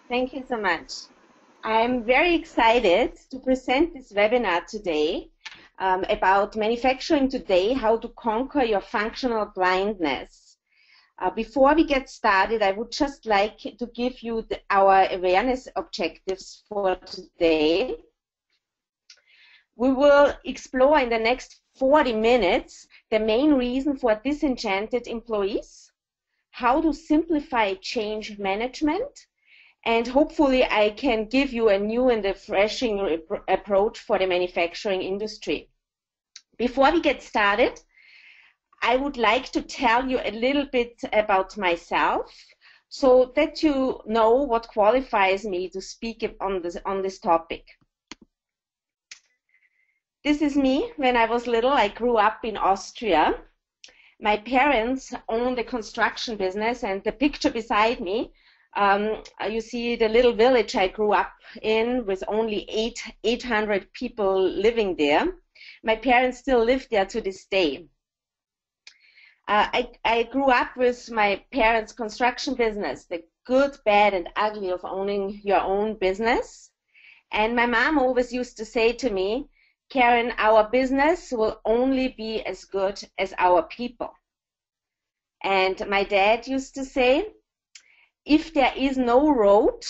Thank you so much. I'm very excited to present this webinar today about manufacturing today, how to conquer your functional blindness. Before we get started, I would just like to give you our awareness objectives for today. We will explore in the next 40 minutes the main reason for disenchanted employees, how to simplify change management, and hopefully I can give you a new and refreshing approach for the manufacturing industry. Before we get started, I would like to tell you a little bit about myself so that you know what qualifies me to speak on this topic. This is me when I was little. I grew up in Austria. My parents owned a construction business, and the picture beside me, you see the little village I grew up in with only 800 people living there. My parents still live there to this day. I grew up with my parents' construction business, the good, bad, and ugly of owning your own business. And my mom always used to say to me, Karin, our business will only be as good as our people. And my dad used to say, if there is no road,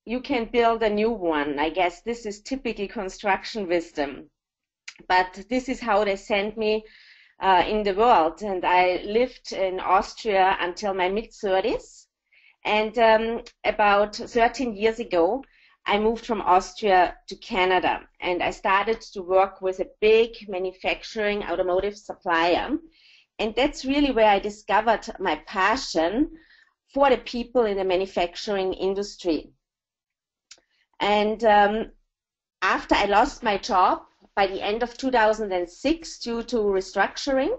you can build a new one. I guess this is typical construction wisdom. But this is how they sent me in the world. And I lived in Austria until my mid-30s. And about 13 years ago, I moved from Austria to Canada. And I started to work with a big manufacturing automotive supplier. And that's really where I discovered my passion for the people in the manufacturing industry. And after I lost my job by the end of 2006 due to restructuring,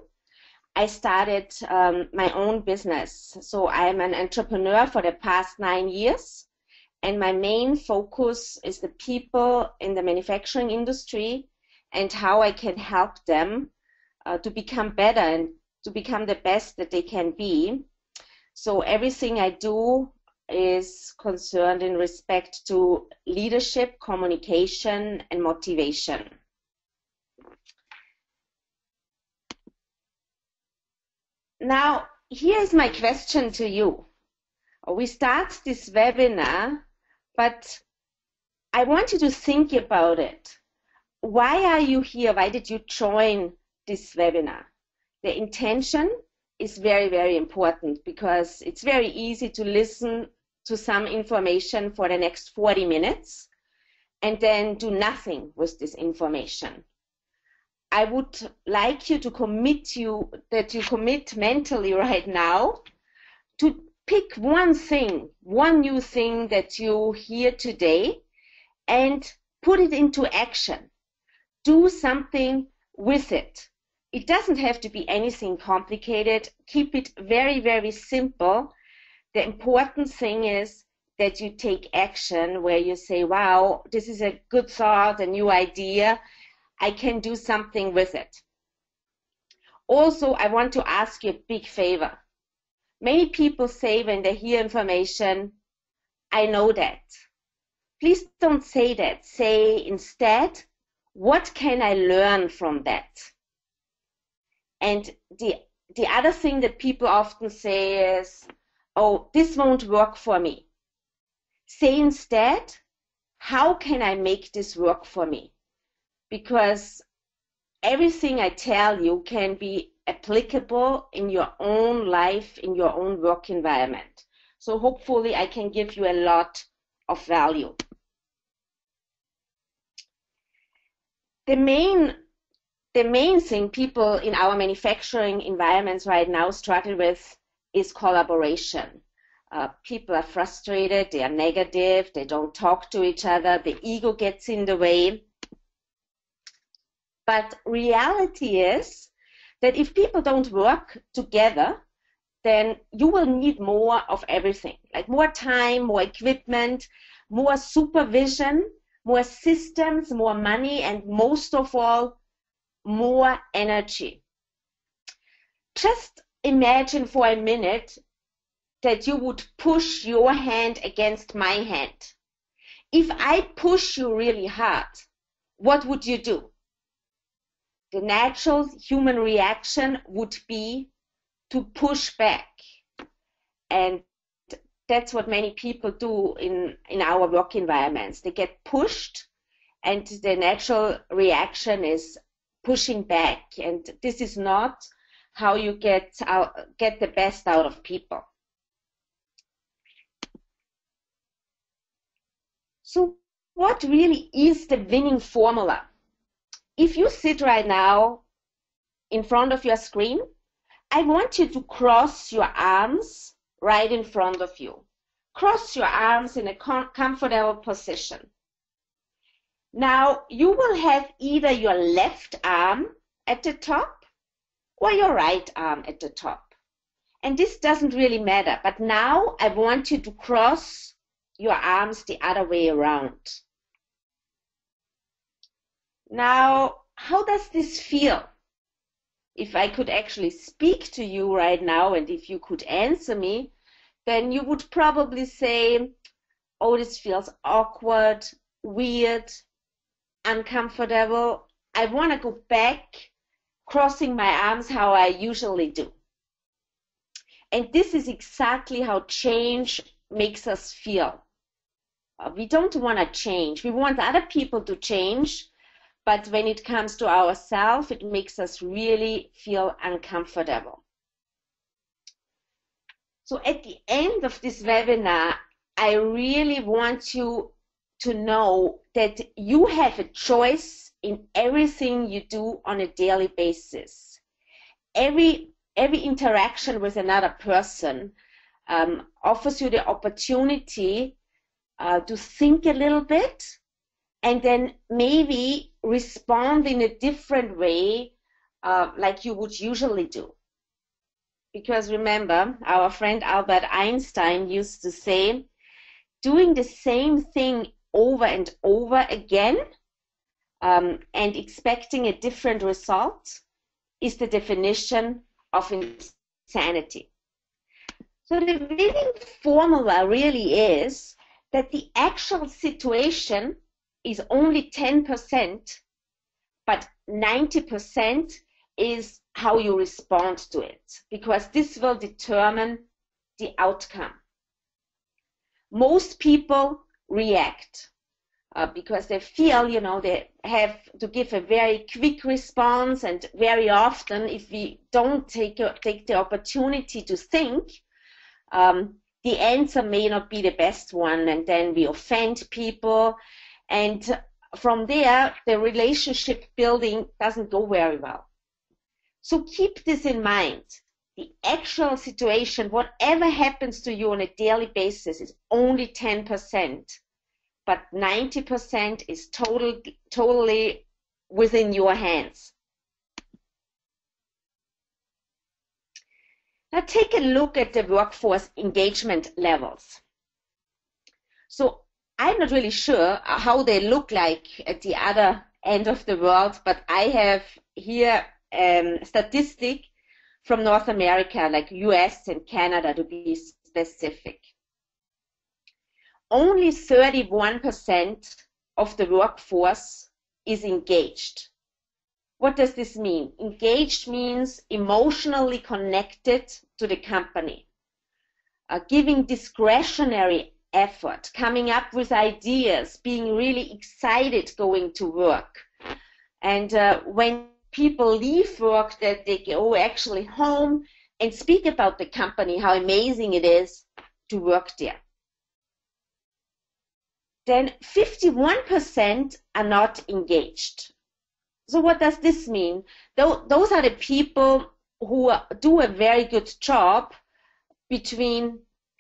I started my own business. So I am an entrepreneur for the past 9 years, and my main focus is the people in the manufacturing industry and how I can help them to become better and to become the best that they can be. So everything I do is concerned in respect to leadership, communication, and motivation. Now, here is my question to you. We start this webinar, but I want you to think about it. Why are you here? Why did you join this webinar? The intention is very, very important because it's very easy to listen to some information for the next 40 minutes and then do nothing with this information. I would like you to commit mentally right now to pick one thing, one new thing that you hear today and put it into action. Do something with it. It doesn't have to be anything complicated. Keep it very, very simple. The important thing is that you take action where you say, wow, this is a good thought, a new idea. I can do something with it. Also, I want to ask you a big favor. Many people say when they hear information, I know that. Please don't say that. Say instead, what can I learn from that? And the other thing that people often say is, oh, this won't work for me. Say instead, how can I make this work for me? Because everything I tell you can be applicable in your own life, in your own work environment. So hopefully I can give you a lot of value. The main thing people in our manufacturing environments right now struggle with is collaboration. People are frustrated, they are negative, they don't talk to each other, the ego gets in the way. But reality is that if people don't work together, then you will need more of everything, like more time, more equipment, more supervision, more systems, more money, and most of all, more energy. Just imagine for a minute that you would push your hand against my hand. If I push you really hard, what would you do? The natural human reaction would be to push back. And that's what many people do in our work environments. They get pushed, and the natural reaction is pushing back. And this is not how you get the best out of people. So what really is the winning formula? If you sit right now in front of your screen, I want you to cross your arms right in front of you. Cross your arms in a comfortable position. Now you will have either your left arm at the top or your right arm at the top. And this doesn't really matter, but now I want you to cross your arms the other way around. Now, how does this feel? If I could actually speak to you right now and if you could answer me, then you would probably say, oh, this feels awkward, weird, uncomfortable. I want to go back, crossing my arms how I usually do. And this is exactly how change makes us feel. We don't want to change. We want other people to change. But when it comes to ourselves, it makes us really feel uncomfortable. So at the end of this webinar, I really want you to know that you have a choice in everything you do on a daily basis. Every interaction with another person offers you the opportunity to think a little bit and then maybe respond in a different way like you would usually do. Because remember, our friend Albert Einstein used to say, doing the same thing over and over again and expecting a different result is the definition of insanity. So the winning formula really is that the actual situation is only 10%, but 90% is how you respond to it, because this will determine the outcome. Most people react because they feel, they have to give a very quick response, and very often, if we don't take the opportunity to think, the answer may not be the best one, and then we offend people. And from there, the relationship building doesn't go very well. So keep this in mind. The actual situation, whatever happens to you on a daily basis, is only 10%, but 90% is totally within your hands. Now take a look at the workforce engagement levels. So I'm not really sure how they look like at the other end of the world, but I have here a statistic from North America, like US and Canada to be specific. Only 31% of the workforce is engaged. What does this mean? Engaged means emotionally connected to the company, giving discretionary effort, coming up with ideas, being really excited going to work. And when people leave work, that they go actually home and speak about the company, how amazing it is to work there. Then 51% are not engaged. So what does this mean? Those are the people who do a very good job between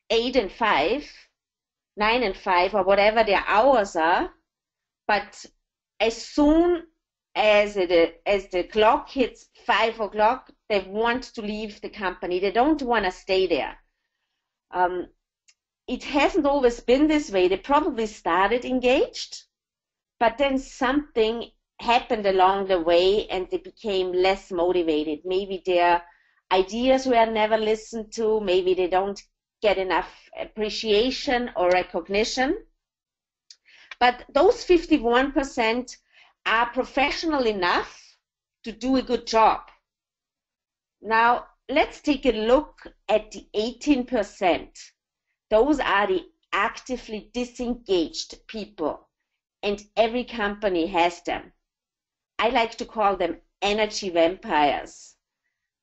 8 and 5, 9 and 5, or whatever their hours are, but as soon as the clock hits 5 o'clock, they want to leave the company. They don't want to stay there. It hasn't always been this way. They probably started engaged, but then something happened along the way and they became less motivated. Maybe their ideas were never listened to. Maybe they don't get enough appreciation or recognition. But those 51% are professional enough to do a good job. Now, let's take a look at the 18%. Those are the actively disengaged people, and every company has them. I like to call them energy vampires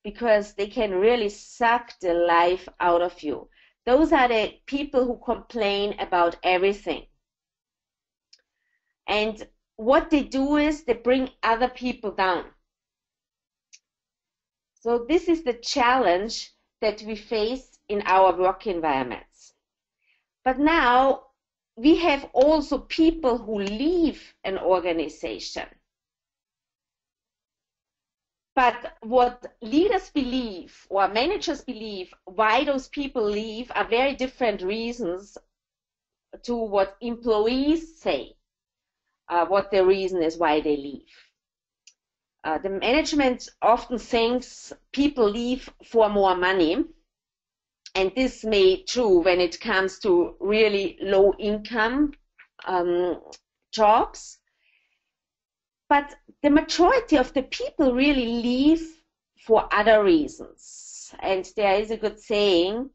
because they can really suck the life out of you. Those are the people who complain about everything. And what they do is they bring other people down. So this is the challenge that we face in our work environments. But now we have also people who leave an organization. But what leaders believe or managers believe why those people leave are very different reasons to what employees say, what the reason is why they leave. The management often thinks people leave for more money, and this may be true when it comes to really low income jobs. But the majority of the people really leave for other reasons. And there is a good saying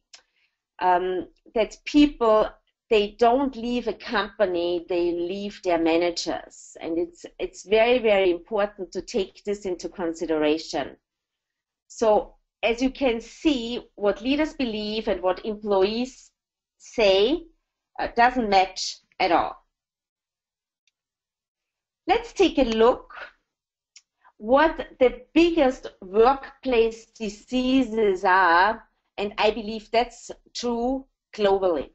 that people, they don't leave a company, they leave their managers. And it's very, very important to take this into consideration. So as you can see, what leaders believe and what employees say doesn't match at all. Let's take a look what the biggest workplace diseases are, and I believe that's true globally.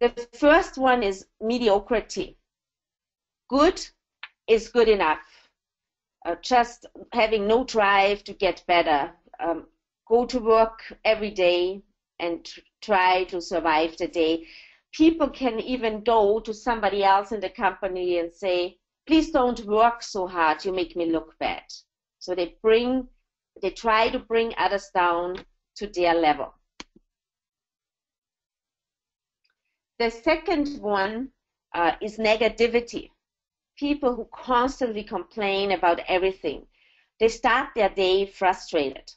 The first one is mediocrity. Good is good enough. Just having no drive to get better. Go to work every day and try to survive the day. People can even go to somebody else in the company and say, please don't work so hard, you make me look bad. So they try to bring others down to their level. The second one is negativity. People who constantly complain about everything. They start their day frustrated.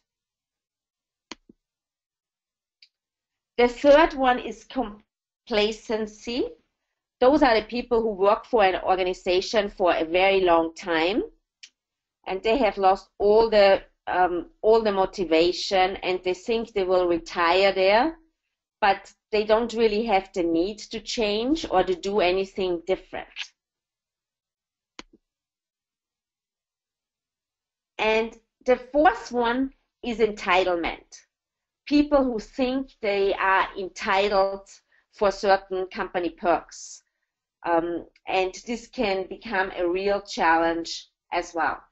The third one is complacency. Those are the people who work for an organization for a very long time, and they have lost all the motivation, and they think they will retire there, but they don't really have the need to change or to do anything different. And the fourth one is entitlement. People who think they are entitled for certain company perks. And this can become a real challenge as well.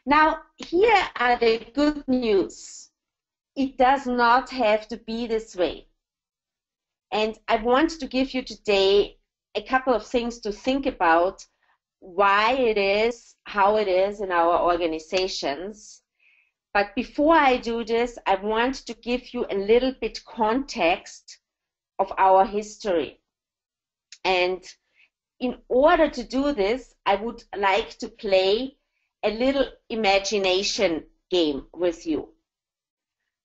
Now, here are the good news. It does not have to be this way. And I want to give you today a couple of things to think about why it is, how it is in our organizations. But before I do this, I want to give you a little bit context of our history. And in order to do this, I would like to play a little imagination game with you.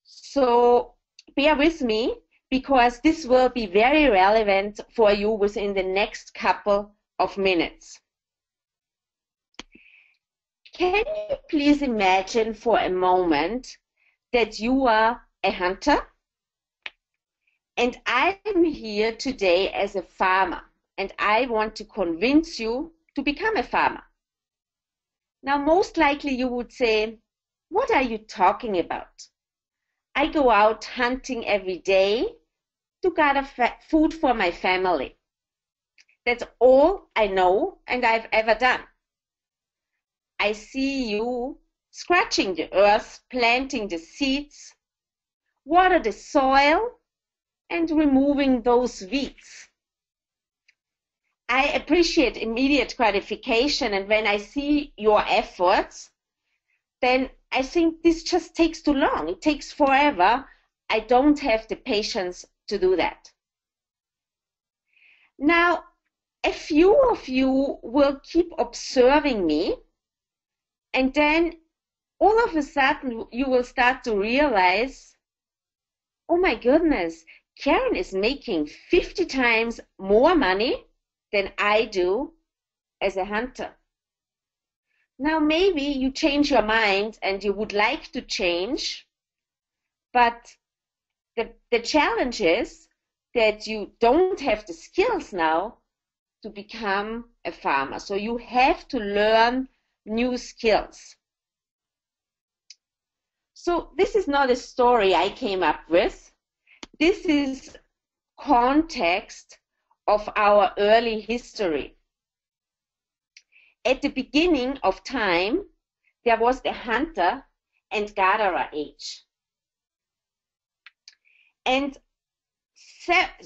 So bear with me, because this will be very relevant for you within the next couple of minutes. Can you please imagine for a moment that you are a hunter and I'm here today as a farmer and I want to convince you to become a farmer? Now, most likely you would say, what are you talking about? I go out hunting every day to gather food for my family. That's all I know and I've ever done. I see you scratching the earth, planting the seeds, water the soil, and removing those weeds. I appreciate immediate gratification, and when I see your efforts, then I think this just takes too long. It takes forever. I don't have the patience to do that. Now, a few of you will keep observing me, and then all of a sudden you will start to realize, oh my goodness, Karin is making 50 times more money than I do as a hunter. Now maybe you change your mind and you would like to change, but the challenge is that you don't have the skills now to become a farmer. So you have to learn new skills. So this is not a story I came up with. This is context of our early history. At the beginning of time, there was the hunter and gatherer age. And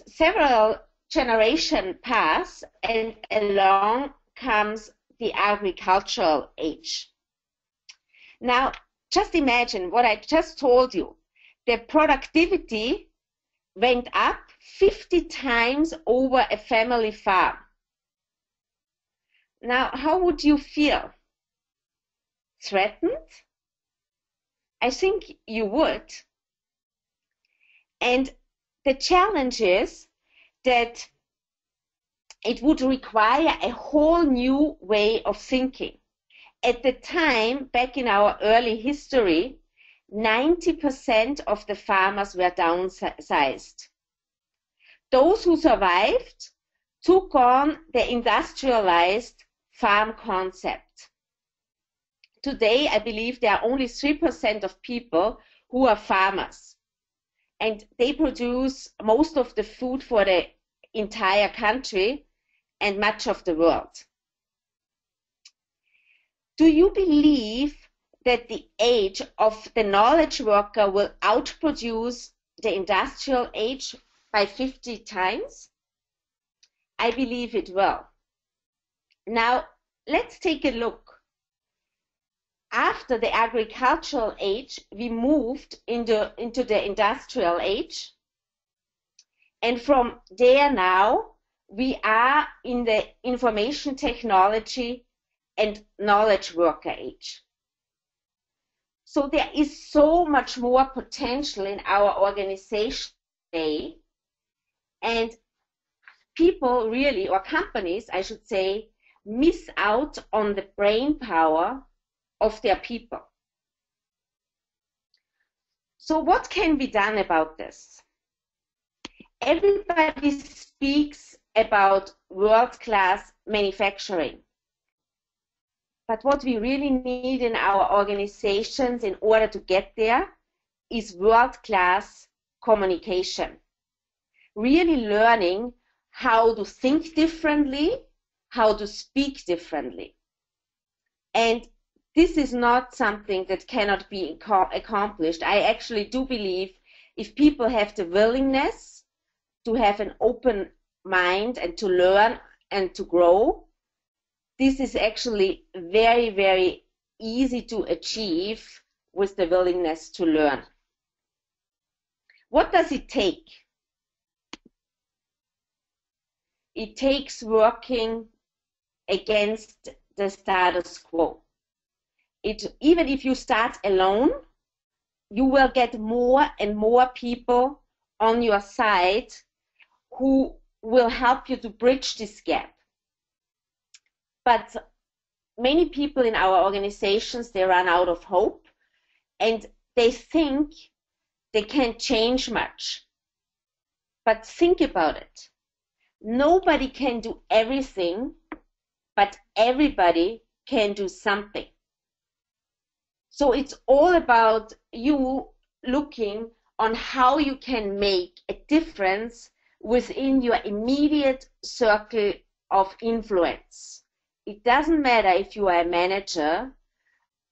several generations pass, and along comes the agricultural age. Now, just imagine what I just told you. The productivity went up 50 times over a family farm. Now, how would you feel? Threatened? I think you would. And the challenge is that it would require a whole new way of thinking. At the time, back in our early history, 90% of the farmers were downsized. Those who survived took on the industrialized farm concept. Today, I believe there are only 3% of people who are farmers, and they produce most of the food for the entire country and much of the world. Do you believe that the age of the knowledge worker will outproduce the industrial age by 50 times? I believe it will. Now, let's take a look. After the agricultural age, we moved into the industrial age. And from there now, we are in the information technology and knowledge worker age. So there is so much more potential in our organization today, and people really, or companies, I should say, miss out on the brain power of their people. So what can be done about this? Everybody speaks about world-class manufacturing. But what we really need in our organizations in order to get there is world-class communication. Really learning how to think differently, how to speak differently. And this is not something that cannot be accomplished. I actually do believe if people have the willingness to have an open mind and to learn and to grow, this is actually very, very easy to achieve with the willingness to learn. What does it take? It takes working against the status quo. Even if you start alone, you will get more and more people on your side who will help you to bridge this gap. But many people in our organizations, they run out of hope and they think they can't change much. But think about it. Nobody can do everything, but everybody can do something. So it's all about you looking on how you can make a difference within your immediate circle of influence. It doesn't matter if you are a manager,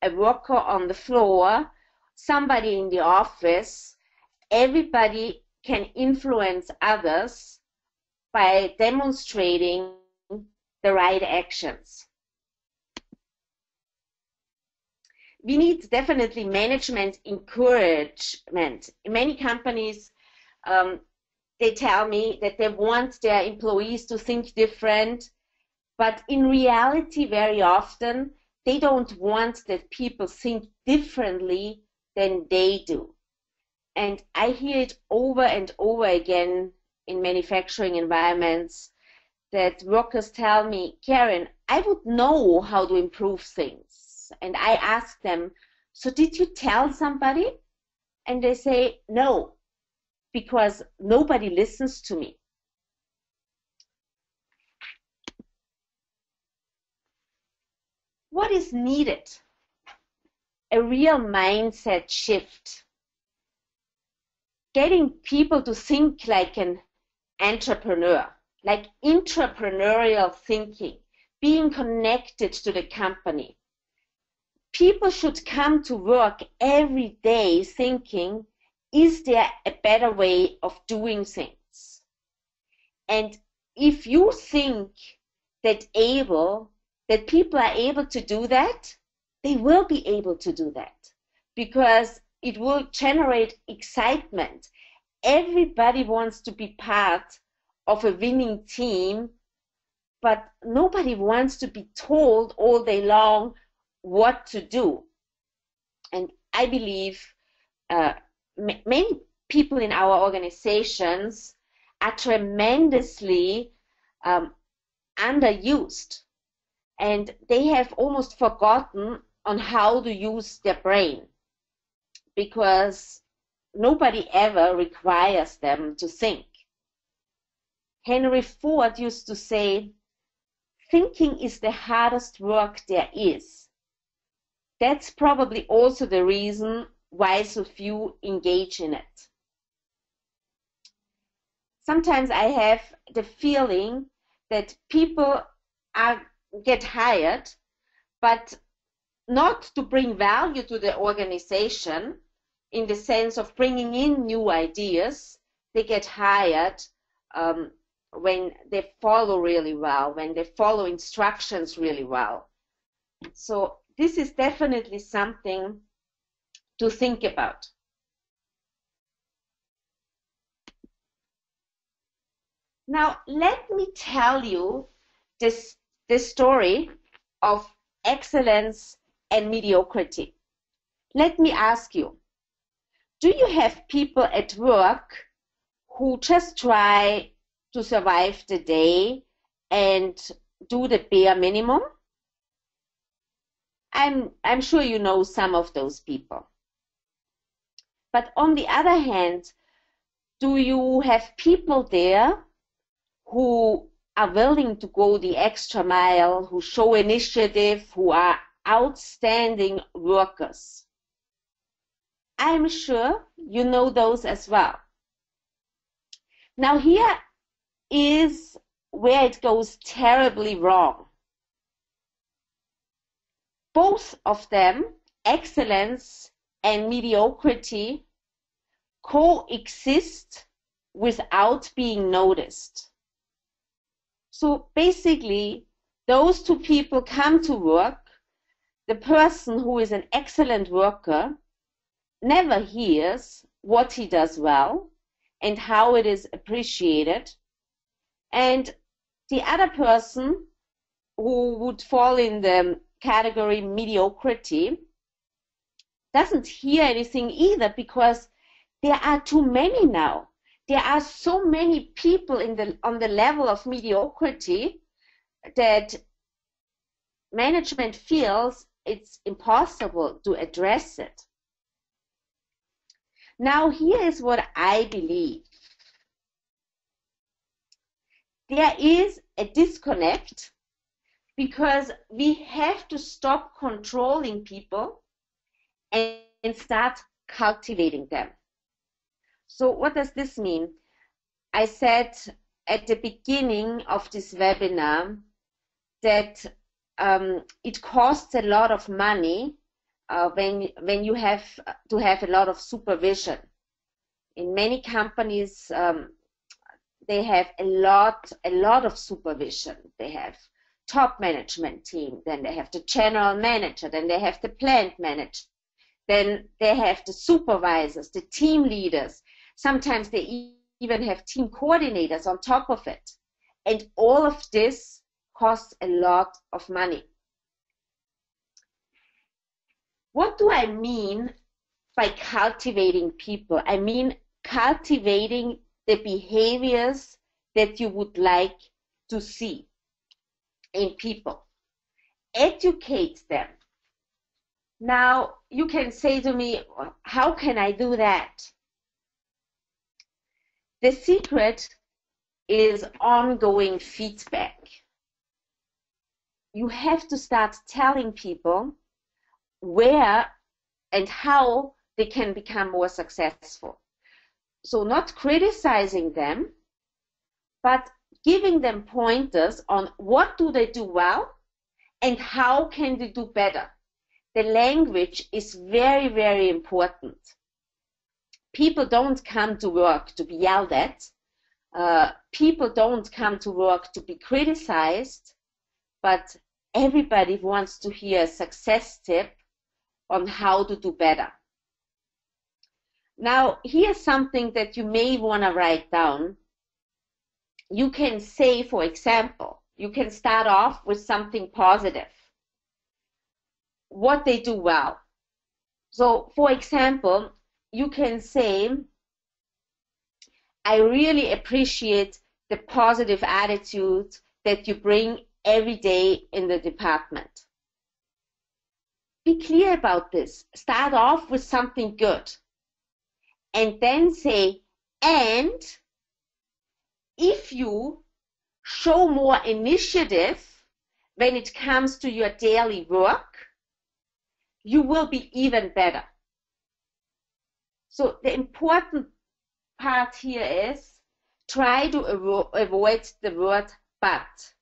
a worker on the floor, somebody in the office. Everybody can influence others by demonstrating the right actions. we need definitely management encouragement. In many companies, they tell me that they want their employees to think different, but in reality, very often, they don't want that people think differently than they do. And I hear it over and over again in manufacturing environments that workers tell me, Karin, I would know how to improve things. And I ask them, so did you tell somebody? And they say, no, because nobody listens to me. What is needed? A real mindset shift. Getting people to think like an entrepreneur, like entrepreneurial thinking, being connected to the company. People should come to work every day thinking, is there a better way of doing things? And if you think that people are able to do that, they will be able to do that because it will generate excitement. Everybody wants to be part of a winning team, but nobody wants to be told all day long what to do. And I believe many people in our organizations are tremendously underused, and they have almost forgotten on how to use their brain because nobody ever requires them to think. Henry Ford used to say, thinking is the hardest work there is. That's probably also the reason why so few engage in it. Sometimes I have the feeling that people get hired, but not to bring value to the organization in the sense of bringing in new ideas. They get hired when they follow really well, when they follow instructions really well. So this is definitely something to think about. Now, let me tell you the story of excellence and mediocrity. Let me ask you, do you have people at work who just try to survive the day and do the bare minimum? I'm sure you know some of those people. But on the other hand, do you have people there who are willing to go the extra mile, who show initiative, who are outstanding workers? I'm sure you know those as well. Now here is where it goes terribly wrong. Both of them, excellence and mediocrity, coexist without being noticed. So basically, those two people come to work. The person who is an excellent worker never hears what he does well and how it is appreciated. And the other person who would fall in the category mediocrity doesn't hear anything either because there are too many now. There are so many people on the level of mediocrity that management feels it's impossible to address it. Now, here is what I believe. There is a disconnect because we have to stop controlling people and start cultivating them. So what does this mean? I said at the beginning of this webinar that it costs a lot of money when you have to have a lot of supervision. In many companies, they have a lot of supervision. They have top management team, then they have the general manager, then they have the plant manager, then they have the supervisors, the team leaders. Sometimes they even have team coordinators on top of it. And all of this costs a lot of money. What do I mean by cultivating people? I mean cultivating the behaviors that you would like to see in people. Educate them. Now, you can say to me, how can I do that? The secret is ongoing feedback. You have to start telling people where and how they can become more successful. So not criticizing them, but giving them pointers on what do they do well and how can they do better. The language is very, very important. People don't come to work to be yelled at. People don't come to work to be criticized, but everybody wants to hear a success tip on how to do better. Now, here's something that you may want to write down. You can say, for example, you can start off with something positive, what they do well. So, for example, you can say, I really appreciate the positive attitude that you bring every day in the department. Be clear about this. Start off with something good. And then say, and if you show more initiative when it comes to your daily work, you will be even better. So the important part here is try to avoid the word but.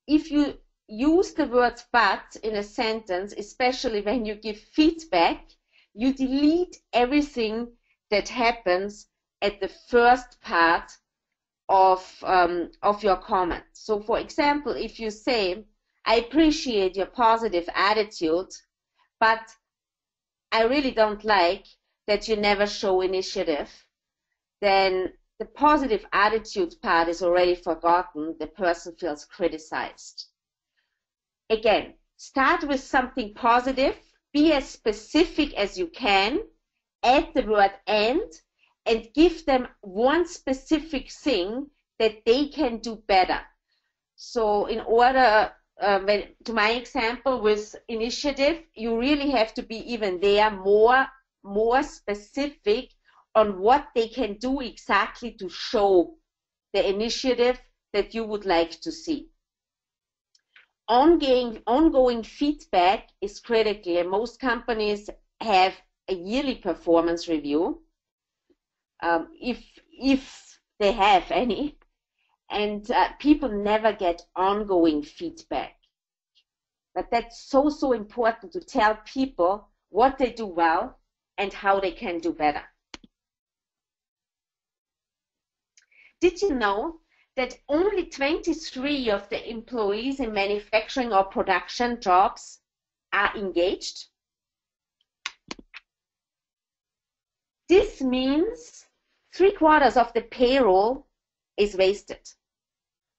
If you use the word but in a sentence, especially when you give feedback, you delete everything that happens at the first part of your comment. So for example, if you say, I appreciate your positive attitude, but I really don't like that you never show initiative, then the positive attitude part is already forgotten. The person feels criticized. Again, start with something positive, be as specific as you can, add the word and give them one specific thing that they can do better. So in order, to my example with initiative, you really have to be even there more specific on what they can do exactly to show the initiative that you would like to see. Ongoing feedback is critical, and most companies have a yearly performance review, if they have any, and people never get ongoing feedback. But that's so important to tell people what they do well and how they can do better. Did you know that only 23 of the employees in manufacturing or production jobs are engaged? This means 3/4 of the payroll is wasted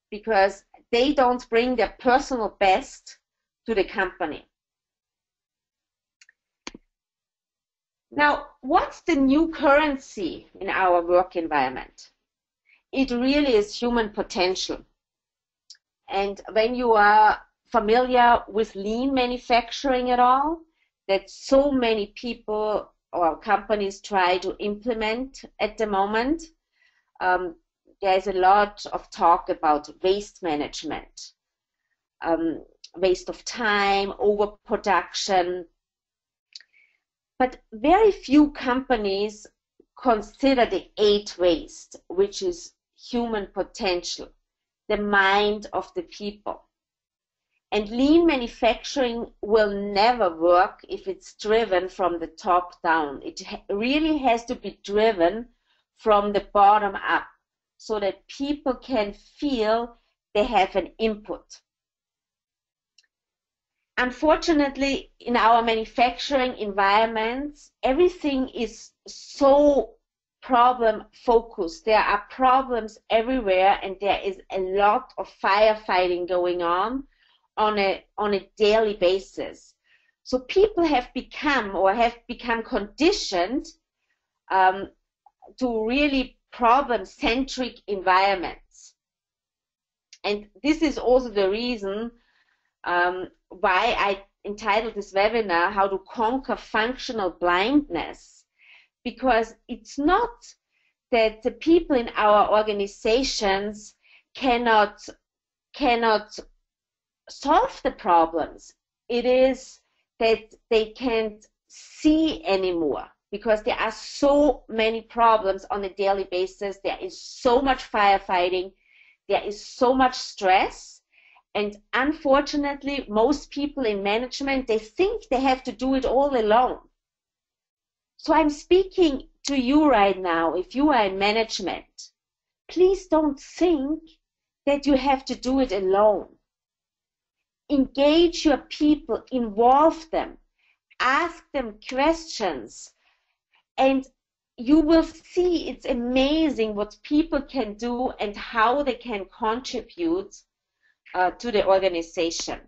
because they don't bring their personal best to the company. Now, what's the new currency in our work environment? It really is human potential. And when you are familiar with lean manufacturing at all, that so many people or companies try to implement at the moment, there's a lot of talk about waste management, waste of time, overproduction. But very few companies consider the 8 waste, which is human potential, the mind of the people. And lean manufacturing will never work if it's driven from the top down. It really has to be driven from the bottom up so that people can feel they have an input. unfortunately, in our manufacturing environments, everything is so problem focused. There are problems everywhere, and there is a lot of firefighting going on a daily basis. So people have become conditioned to really problem-centric environments. And this is also the reason why I entitled this webinar, How to Conquer Functional Blindness, because it's not that the people in our organizations cannot solve the problems. It is that they can't see anymore, because there are so many problems on a daily basis. There is so much firefighting. There is so much stress. And unfortunately, most people in management, they think they have to do it all alone. So I'm speaking to you right now. If you are in management, please don't think that you have to do it alone. Engage your people, involve them, ask them questions, and you will see it's amazing what people can do and how they can contribute to the organization.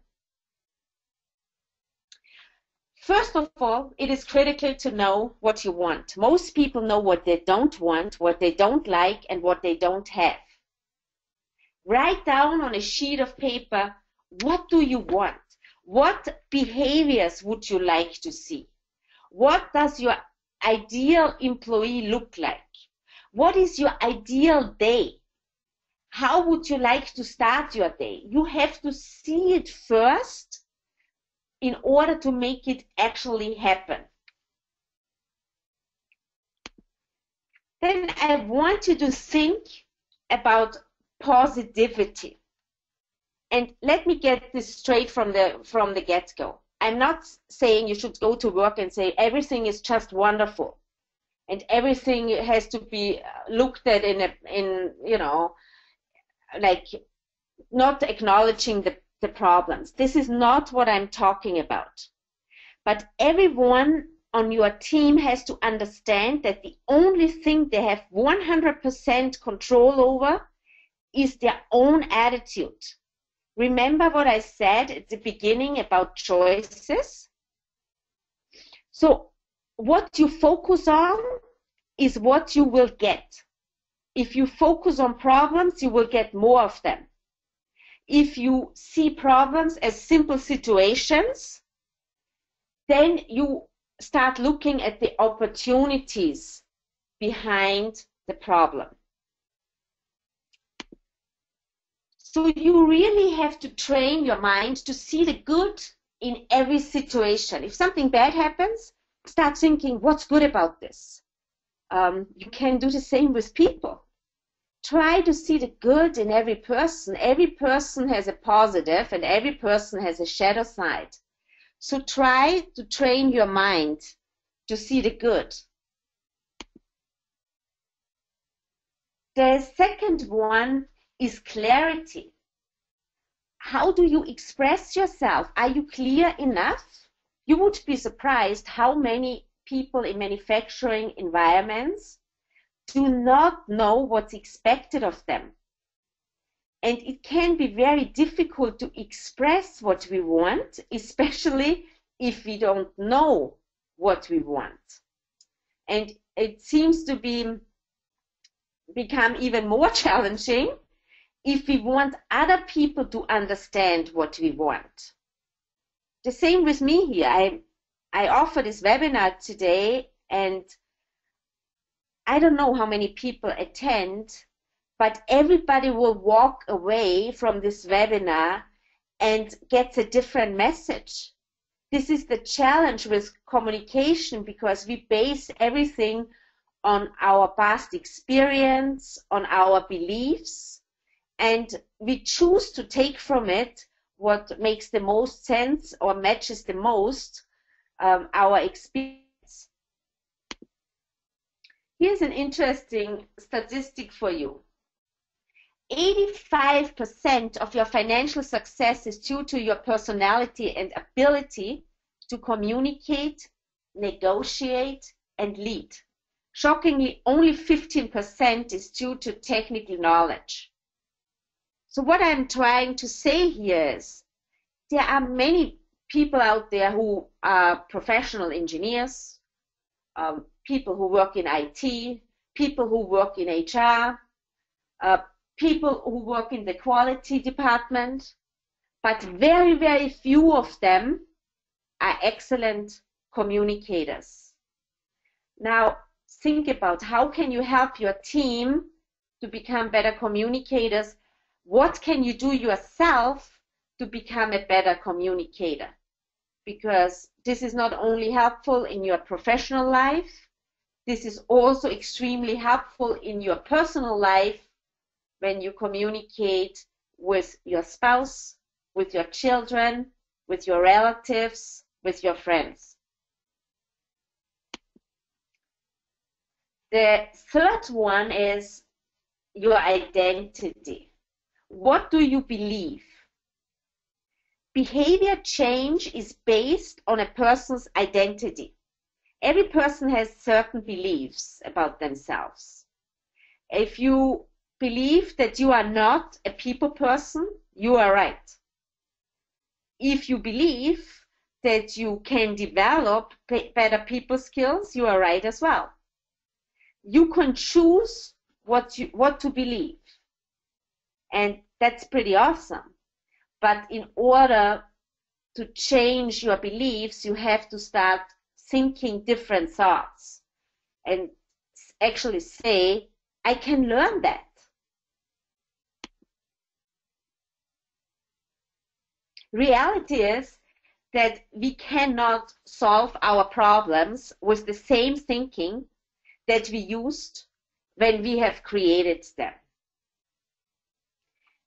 First of all, it is critical to know what you want. Most people know what they don't want, what they don't like, and what they don't have. Write down on a sheet of paper, what do you want? What behaviors would you like to see? What does your ideal employee look like? What is your ideal day? How would you like to start your day? You have to see it first in order to make it actually happen. Then I want you to think about positivity. And let me get this straight from the get-go. I'm not saying you should go to work and say everything is just wonderful and everything has to be looked at in like not acknowledging the problems. This is not what I'm talking about. But everyone on your team has to understand that the only thing they have 100% control over is their own attitude. Remember what I said at the beginning about choices? So what you focus on is what you will get. If you focus on problems, you will get more of them. If you see problems as simple situations, then you start looking at the opportunities behind the problem. So you really have to train your mind to see the good in every situation. If something bad happens, start thinking, what's good about this? You can do the same with people. Try to see the good in every person. Every person has a positive and every person has a shadow side. So try to train your mind to see the good. The second one is clarity. How do you express yourself? Are you clear enough? You would be surprised how many people in manufacturing environments do not know what's expected of them. And it can be very difficult to express what we want, especially if we don't know what we want. And it seems to become even more challenging if we want other people to understand what we want. The same with me here. I offer this webinar today, and I don't know how many people attend, but everybody will walk away from this webinar and gets a different message. This is the challenge with communication, because we base everything on our past experience, on our beliefs, and we choose to take from it what makes the most sense or matches the most our experience. Here's an interesting statistic for you. 85% of your financial success is due to your personality and ability to communicate, negotiate, and lead. Shockingly, only 15% is due to technical knowledge. So what I'm trying to say here is there are many people out there who are professional engineers, people who work in IT, people who work in HR, people who work in the quality department, but very, very few of them are excellent communicators. Now, think about how can you help your team to become better communicators? What can you do yourself to become a better communicator? Because this is not only helpful in your professional life, this is also extremely helpful in your personal life when you communicate with your spouse, with your children, with your relatives, with your friends. The third one is your identity. What do you believe? Behavior change is based on a person's identity. Every person has certain beliefs about themselves. If you believe that you are not a people person, you are right. If you believe that you can develop better people skills, you are right as well. You can choose what to believe. And that's pretty awesome. But in order to change your beliefs, you have to start thinking different thoughts and actually say, I can learn that. Reality is that we cannot solve our problems with the same thinking that we used when we have created them.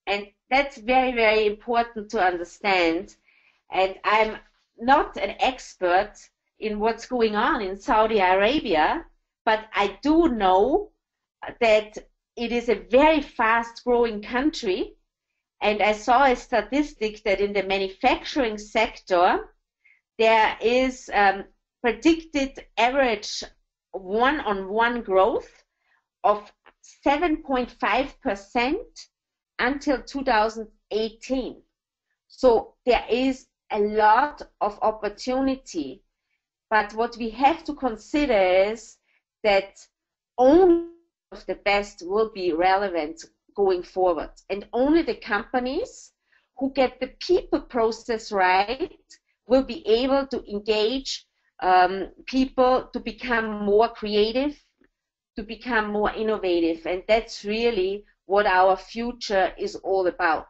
And that's very, very important to understand. And I'm not an expert in what's going on in Saudi Arabia, but I do know that it is a very fast growing country. And I saw a statistic that in the manufacturing sector, there is predicted average one-on-one growth of 7.5% until 2018. So there is a lot of opportunity. But what we have to consider is that only of the best will be relevant going forward. And only the companies who get the people process right will be able to engage people to become more creative, to become more innovative. And that's really what our future is all about.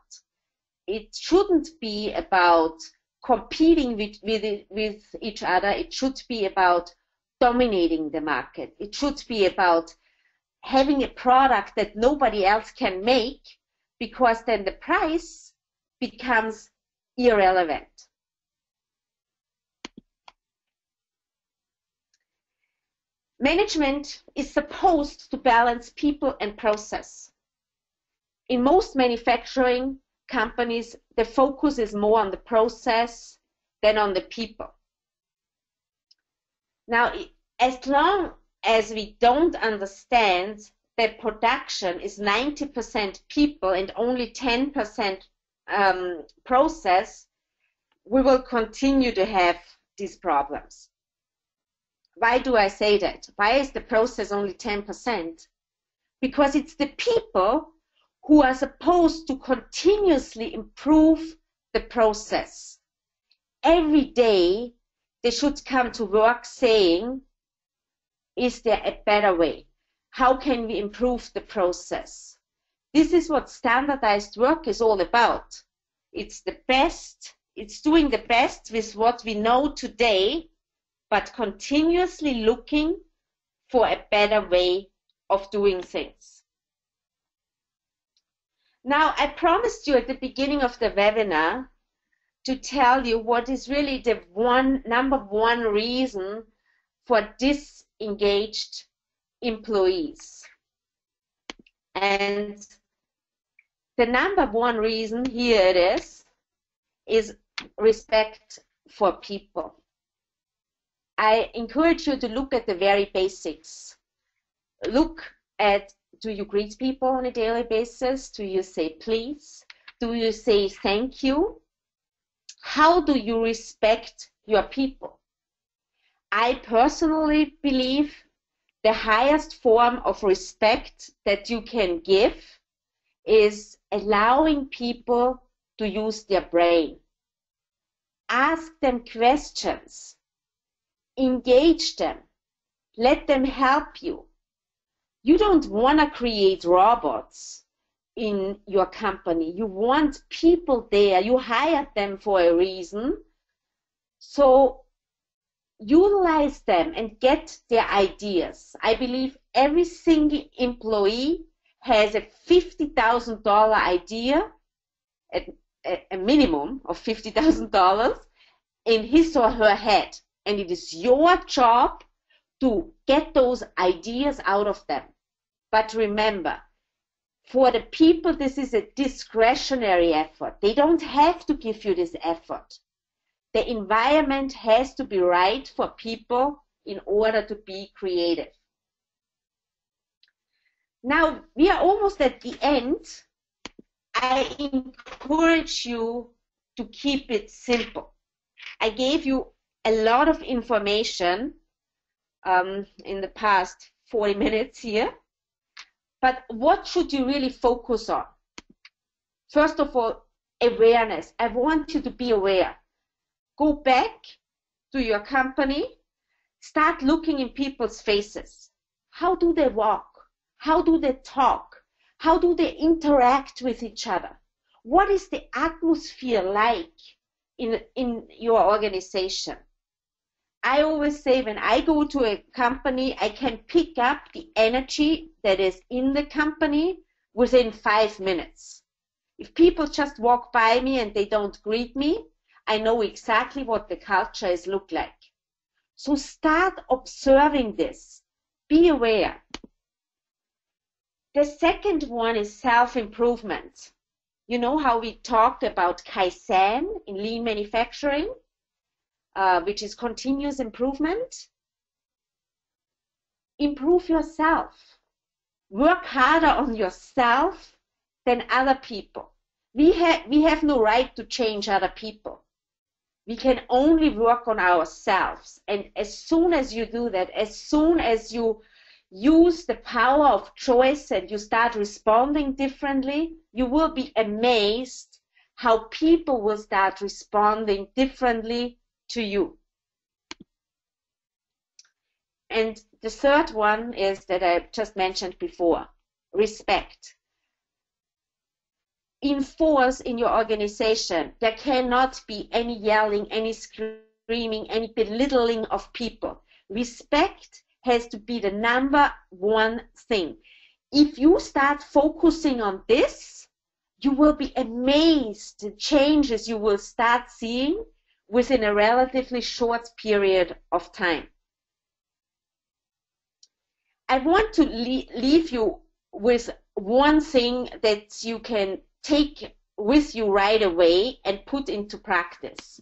It shouldn't be about competing with each other. It should be about dominating the market. It should be about having a product that nobody else can make, because then the price becomes irrelevant. Management is supposed to balance people and process. In most manufacturing companies, the focus is more on the process than on the people. Now, as long as we don't understand that production is 90% people and only 10% process, we will continue to have these problems. Why do I say that? Why is the process only 10%? Because it's the people who are supposed to continuously improve the process. Every day they should come to work saying, is there a better way? How can we improve the process? This is what standardized work is all about. It's the best, it's doing the best with what we know today, but continuously looking for a better way of doing things. Now, I promised you at the beginning of the webinar to tell you what is really the number one reason for disengaged employees. And The number one reason, here it is respect for people. I encourage you to look at the very basics. Look at, do you greet people on a daily basis? Do you say please? Do you say thank you? How do you respect your people? I personally believe the highest form of respect that you can give is allowing people to use their brain. Ask them questions. Engage them. Let them help you. You don't want to create robots in your company. You want people there. You hired them for a reason. So utilize them and get their ideas. I believe every single employee has a $50,000 idea, a minimum of $50,000 in his or her head. And it is your job to get those ideas out of them. But remember, for the people, this is a discretionary effort. They don't have to give you this effort. The environment has to be right for people in order to be creative. Now, we are almost at the end. I encourage you to keep it simple. I gave you a lot of information in the past 40 minutes here. But what should you really focus on? First of all, awareness. I want you to be aware. Go back to your company. Start looking in people's faces. How do they walk? How do they talk? How do they interact with each other? What is the atmosphere like in your organization? I always say when I go to a company, I can pick up the energy that is in the company within 5 minutes. If people just walk by me and they don't greet me, I know exactly what the culture is look like. So start observing this. Be aware. The second one is self-improvement. You know how we talked about Kaizen in lean manufacturing? Which is continuous improvement. Improve yourself. Work harder on yourself than other people. We have no right to change other people. We can only work on ourselves. And as soon as you do that, as soon as you use the power of choice and you start responding differently, you will be amazed how people will start responding differently to you. And the third one is that I just mentioned before, respect. Enforce in your organization. There cannot be any yelling, any screaming, any belittling of people. Respect has to be the number one thing. If you start focusing on this, you will be amazed the changes you will start seeing within a relatively short period of time. I want to leave you with one thing that you can take with you right away and put into practice.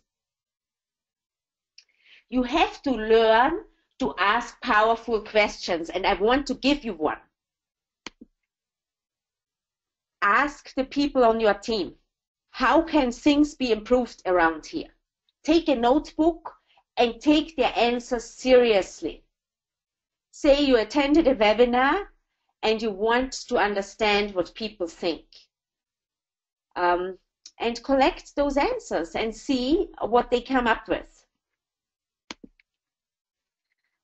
You have to learn to ask powerful questions, and I want to give you one. Ask the people on your team, how can things be improved around here? Take a notebook and take their answers seriously. Say you attended a webinar and you want to understand what people think. And collect those answers and see what they come up with.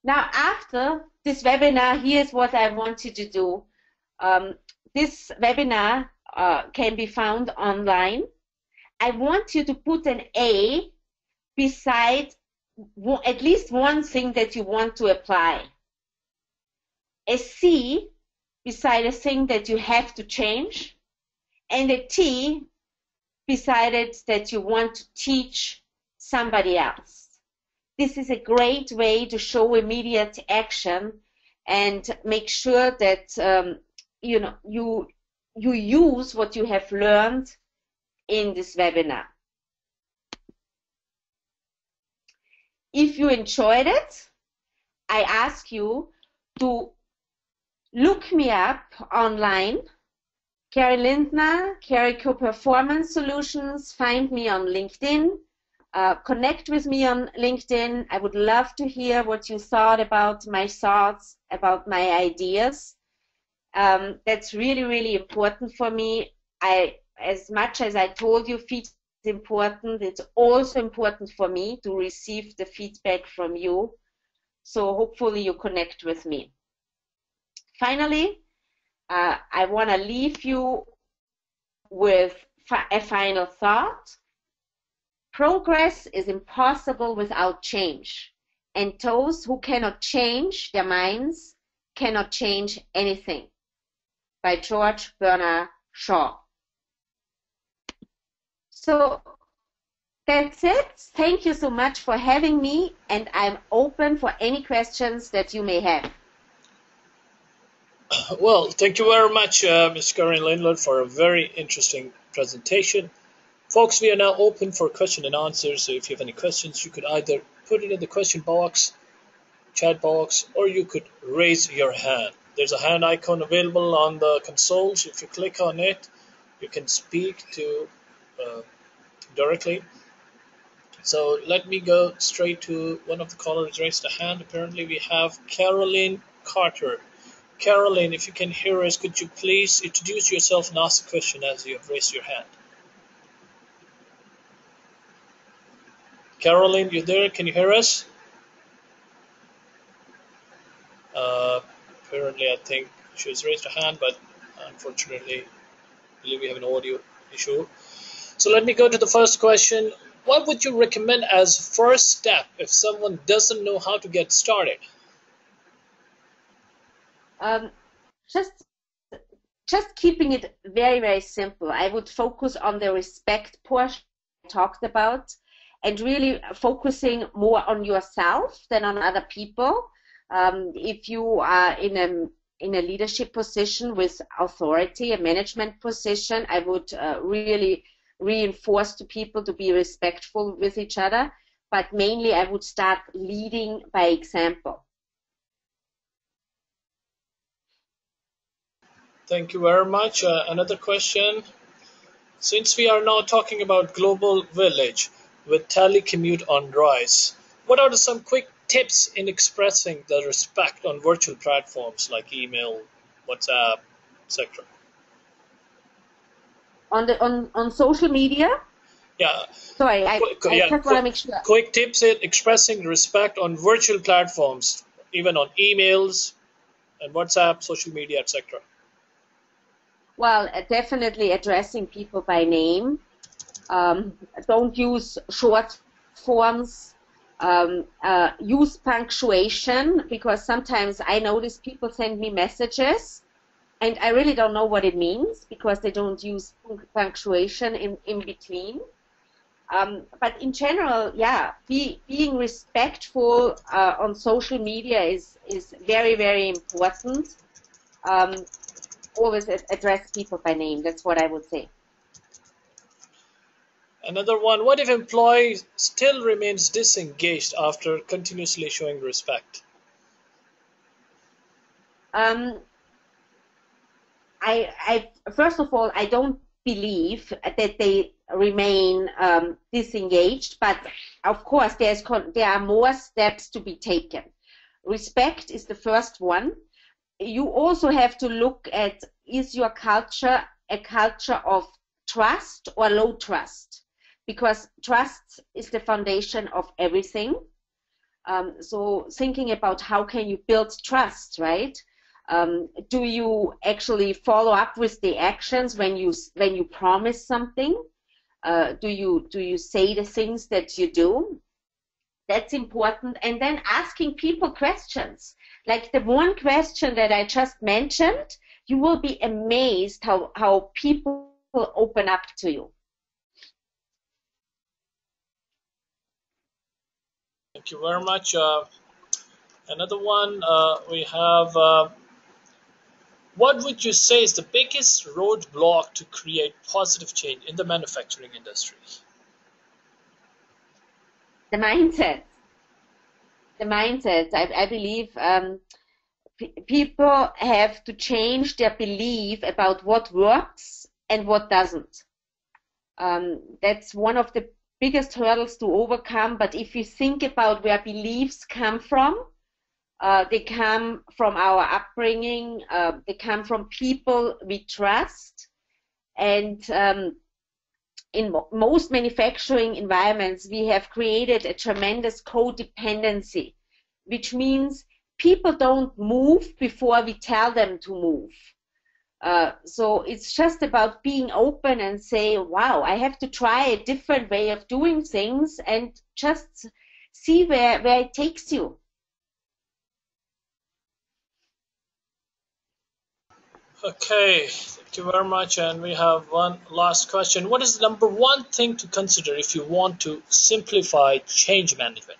Now, after this webinar, here's what I want you to do. This webinar can be found online. I want you to put an A beside at least one thing that you want to apply. A C beside a thing that you have to change, and a T beside it that you want to teach somebody else. This is a great way to show immediate action and make sure that you you use what you have learned in this webinar. If you enjoyed it, I ask you to look me up online, Karin Lindner, Carico Performance Solutions. Find me on LinkedIn. Connect with me on LinkedIn. I would love to hear what you thought about my thoughts, about my ideas. That's really, really important for me. As much as I told you, feedback is important. It's also important for me to receive the feedback from you. So hopefully you connect with me. Finally, I want to leave you with a final thought. Progress is impossible without change, and those who cannot change their minds cannot change anything. By George Bernard Shaw. So that's it. Thank you so much for having me, and I'm open for any questions that you may have. Well, thank you very much, Ms. Karin Lindner, for a very interesting presentation. Folks, we are now open for question and answers, so if you have any questions, you could either put it in the question box, chat box, or you could raise your hand. There's a hand icon available on the console, so if you click on it, you can speak to directly. So let me go straight to one of the callers raised a hand. Apparently we have Caroline Carter. Caroline, if you can hear us, could you please introduce yourself and ask a question as you have raised your hand? Caroline, you there? Can you hear us? Apparently, I think she has raised her hand, but unfortunately, I believe we have an audio issue. So let me go to the first question. What would you recommend as first step if someone doesn't know how to get started? Just keeping it very, very simple. I would focus on the respect portion I talked about, and really focusing more on yourself than on other people. If you are in a leadership position with authority, a management position, I would really reinforce to people to be respectful with each other. But mainly, I would start leading by example. Thank you very much. Another question. Since we are now talking about global village with telecommute on rise, what are some quick tips in expressing the respect on virtual platforms like email, WhatsApp, etc.? On social media? Yeah. Sorry, I just want to make sure. Quick tips in expressing respect on virtual platforms, even on emails and WhatsApp, social media, etc. Well, definitely addressing people by name. Don't use short forms. Use punctuation, because sometimes I notice people send me messages and I really don't know what it means because they don't use punctuation in between. But in general, yeah, being respectful on social media is very, very important. Always address people by name. That's what I would say. Another one, what if employee still remains disengaged after continuously showing respect? I first of all, I don't believe that they remain disengaged, but of course there are more steps to be taken. Respect is the first one. You also have to look at, is your culture a culture of trust or low trust? Because trust is the foundation of everything. So thinking about how can you build trust, right? Do you actually follow up with the actions when you promise something? Do you say the things that you do? That's important. And then asking people questions. Like the one question that I just mentioned, you will be amazed how people open up to you. Thank you very much. Another one, we have What would you say is the biggest roadblock to create positive change in the manufacturing industry? The mindset. The mindset. I believe people have to change their belief about what works and what doesn't. That's one of the biggest hurdles to overcome. But if you think about where beliefs come from, they come from our upbringing, they come from people we trust, and in most manufacturing environments, we have created a tremendous codependency, which means people don't move before we tell them to move. So it's just about being open and say, wow, I have to try a different way of doing things and just see where it takes you. Okay, thank you very much. And we have one last question. What is the number one thing to consider if you want to simplify change management?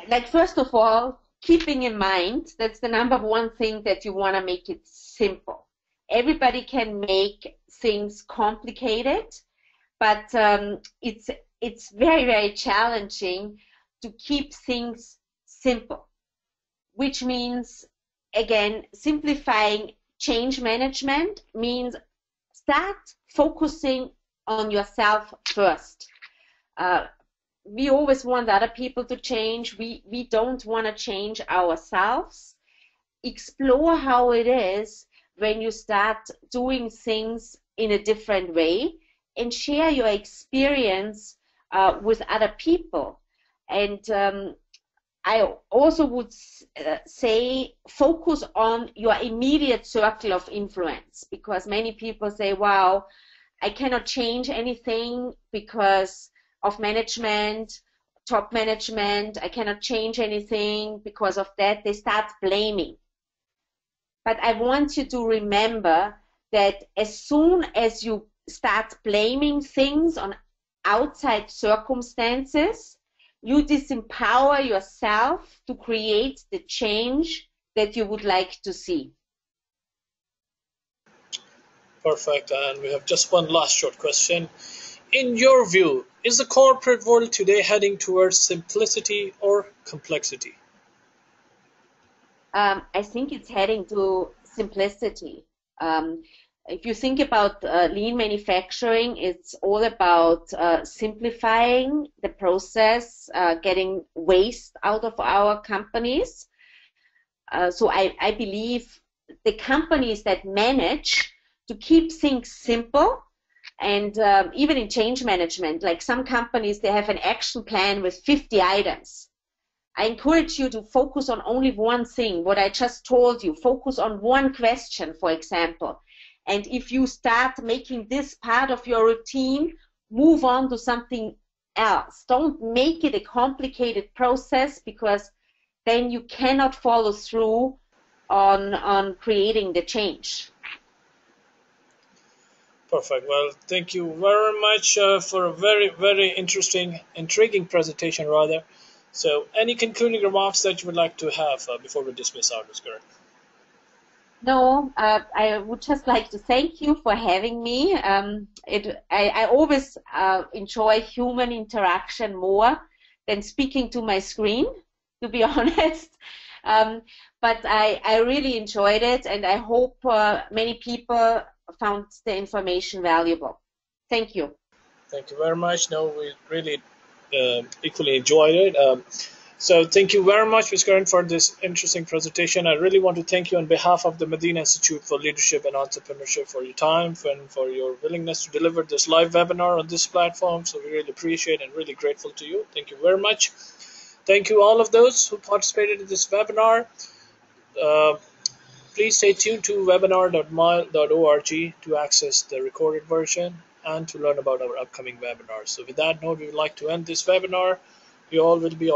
Like, first of all, keeping in mind, that's the number one thing, that you want to make it simple. Everybody can make things complicated, but it's very, very challenging to keep things simple, which means, again, simplifying change management means start focusing on yourself first. We always want other people to change. We don't want to change ourselves. Explore how it is when you start doing things in a different way, and share your experience with other people. And I also would say focus on your immediate circle of influence, because many people say, wow, I cannot change anything because of management, top management. I cannot change anything because of that. They start blaming. But I want you to remember that as soon as you start blaming things on outside circumstances, you disempower yourself to create the change that you would like to see. Perfect. And we have just one last short question. In your view, is the corporate world today heading towards simplicity or complexity? I think it's heading to simplicity. If you think about lean manufacturing, it's all about simplifying the process, getting waste out of our companies. So I believe the companies that manage to keep things simple, and even in change management, like some companies, they have an action plan with 50 items. I encourage you to focus on only one thing, what I just told you. Focus on one question, for example. And if you start making this part of your routine, move on to something else. Don't make it a complicated process, because then you cannot follow through on creating the change. Perfect. Well, thank you very much for a very, very intriguing presentation, rather. So, any concluding remarks that you would like to have before we dismiss our discussion? No, I would just like to thank you for having me. I always enjoy human interaction more than speaking to my screen, to be honest. But I really enjoyed it, and I hope many people found the information valuable. Thank you. Thank you very much. No, we really equally enjoyed it. So thank you very much, Ms. Karin, for this interesting presentation. I really want to thank you on behalf of the Madinah Institute for Leadership and Entrepreneurship for your time and for your willingness to deliver this live webinar on this platform. So we really appreciate and really grateful to you. Thank you very much. Thank you all of those who participated in this webinar. Please stay tuned to webinar.mile.org to access the recorded version and to learn about our upcoming webinars. So with that note, we would like to end this webinar. You all will be